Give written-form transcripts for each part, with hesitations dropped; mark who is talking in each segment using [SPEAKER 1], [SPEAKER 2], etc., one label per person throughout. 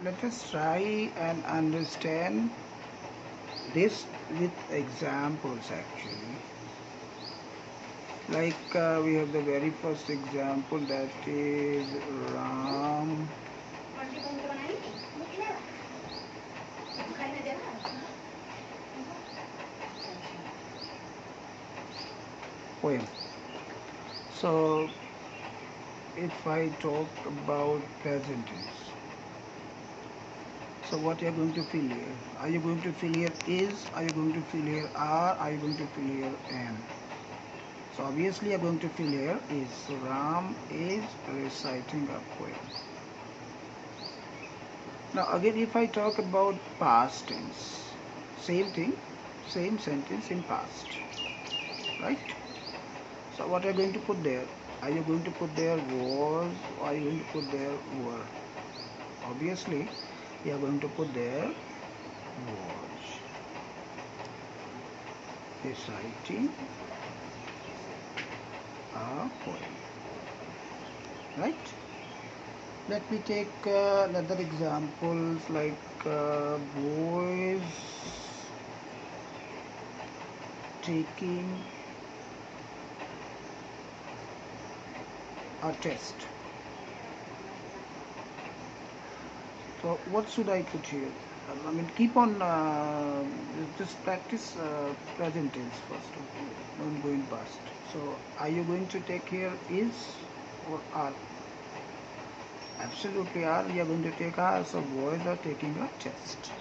[SPEAKER 1] Let us try and understand this with examples actually. We have the very first example, that is Ram poem. So if I talk about present tense, so what you are going to fill here? Are you going to fill here is? Are you going to fill here are? Are you going to fill here am? So obviously you are going to fill here is. So Ram is reciting a poem. Now again, if I talk about past tense, same thing, same sentence in past, right? So what are you going to put there? Are you going to put there was, or are you going to put there were? Obviously you are going to put there was reciting a poem, right? Let me take another examples boys taking a test. So what should I put here? I mean, keep on just practice present tense first, okay? Don't go in past. So are you going to take here is or are? Absolutely are. We are going to take are. So boys are taking a test.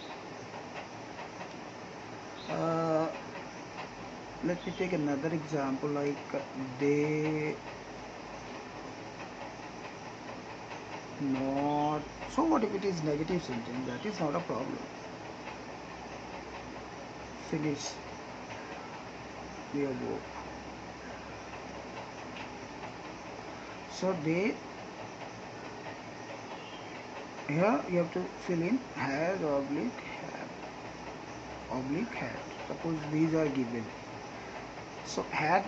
[SPEAKER 1] Let me take another example, they not. So what if it is negative sentence? That is not a problem. Finish your work. So they, here you have to fill in has oblique have oblique had. Suppose these are given. So had,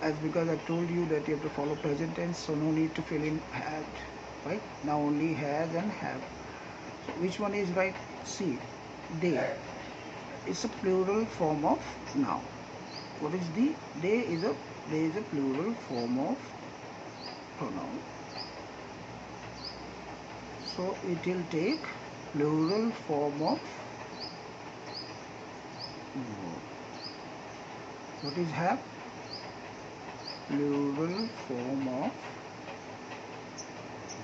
[SPEAKER 1] as because I told you that you have to follow present tense, so no need to fill in had, right? Now only has and have. So which one is right? See, they. It's a plural form of noun. What is the? They is a plural form of pronoun. So it will take plural form of verb. What is have? Plural form of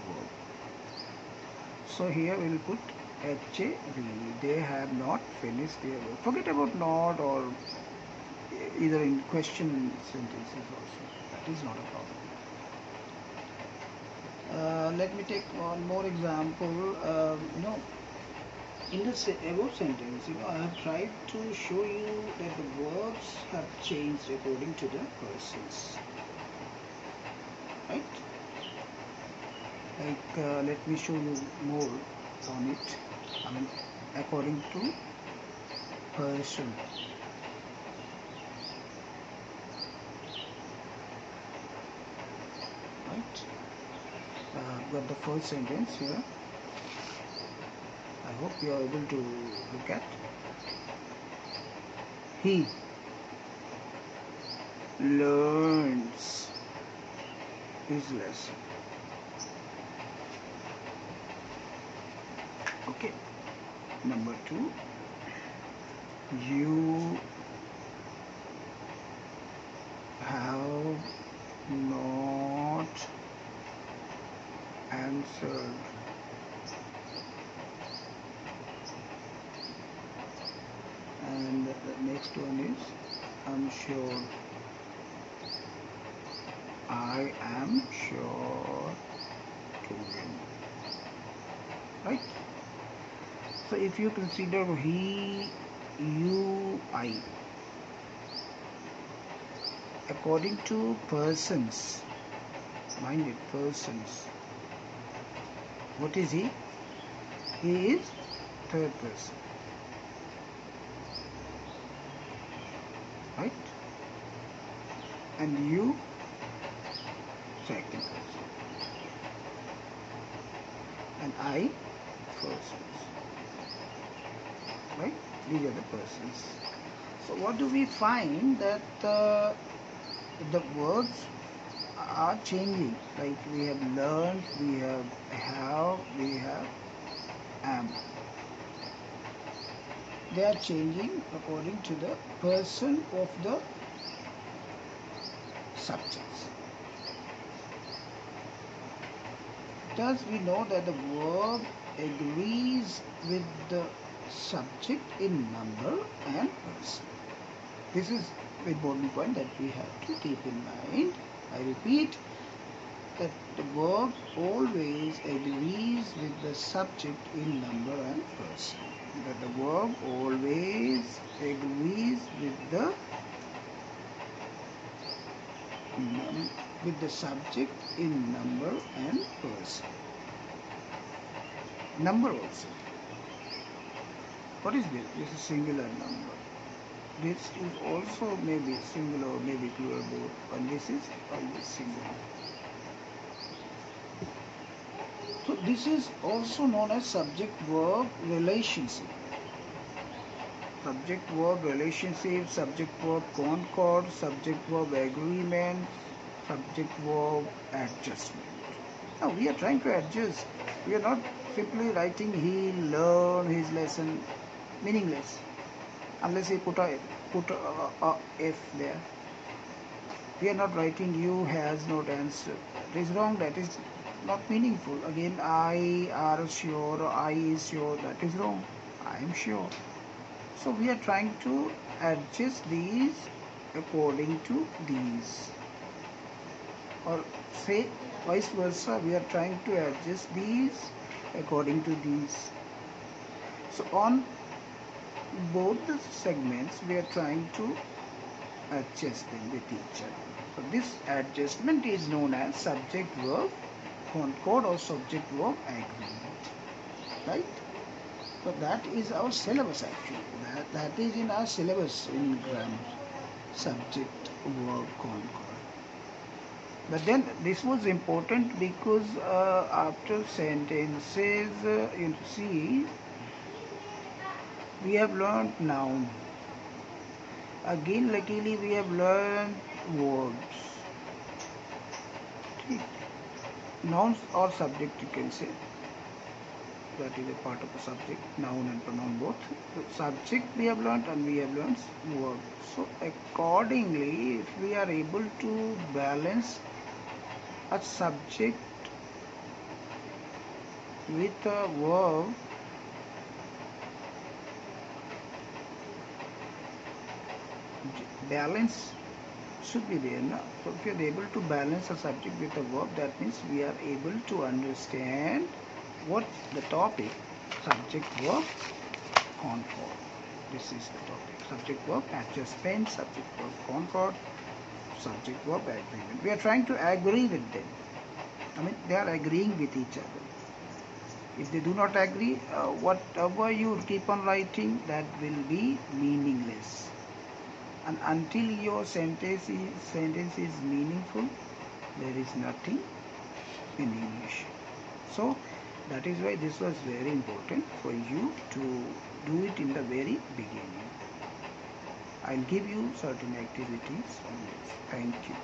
[SPEAKER 1] verb. So here we will put HAV. They have not finished their work. Forget about not or either in question sentences also. That is not a problem. Let me take one more example. In the above sentence, I have tried to show you that the verbs have changed according to the persons, right? Let me show you more on it. I mean, according to person. Right? Got the first sentence here. I hope you are able to look at. He learns his lesson. Okay. Number 2. You have not answered. And the next one is I'm sure. I am sure to win. Right? So if you consider he, you, I, according to persons, mind it, persons, what is he? He is third person. Right? And you, second person. And I, first person. Right? These are the persons. So what do we find that the verbs are changing? Like we have learned, we have, we have am. They are changing according to the person of the subjects. Thus we know that the verb agrees with the subject in number and person. This is an important point that we have to keep in mind. I repeat that the verb always agrees with the subject in number and person. That the verb always agrees with the subject in number and person. Number also. What is this? This is singular number. This is also maybe singular or maybe plural both, and this is always singular. So this is also known as subject-verb relationship. Subject-verb relationship, subject-verb concord, subject-verb agreement, subject-verb adjustment. Now we are trying to adjust. We are not simply writing he learned his lesson, meaningless, unless we put a F there. We are not writing you has not answered. That is wrong. That is not meaningful. Again, I are sure or I is sure. That is wrong. I am sure. So we are trying to adjust these according to these. Or say vice versa, we are trying to adjust these according to these. So on both the segments, we are trying to adjust them with each other. So this adjustment is known as subject-verb concord or subject-verb agreement. Right? So that is our syllabus actually. That is in our syllabus in grammar. Subject-verb concord. But then this was important because after sentences, you see, we have learned noun. Again, luckily, we have learned verbs. Okay. Nouns or subject, you can say. That is a part of the subject, noun and pronoun both. So subject we have learned and we have learned verb. So accordingly, if we are able to balance a subject with a verb, balance should be there now. So if we are able to balance a subject with a verb, that means we are able to understand what the topic, subject verb concord. This is the topic. Subject verb adjustment, subject verb concord, subject verb agreement. We are trying to agree with them. I mean, they are agreeing with each other. If they do not agree, whatever you keep on writing, that will be meaningless. And until your sentence is meaningful, there is nothing in English. So that is why this was very important for you to do it in the very beginning. I'll give you certain activities on this. Thank you.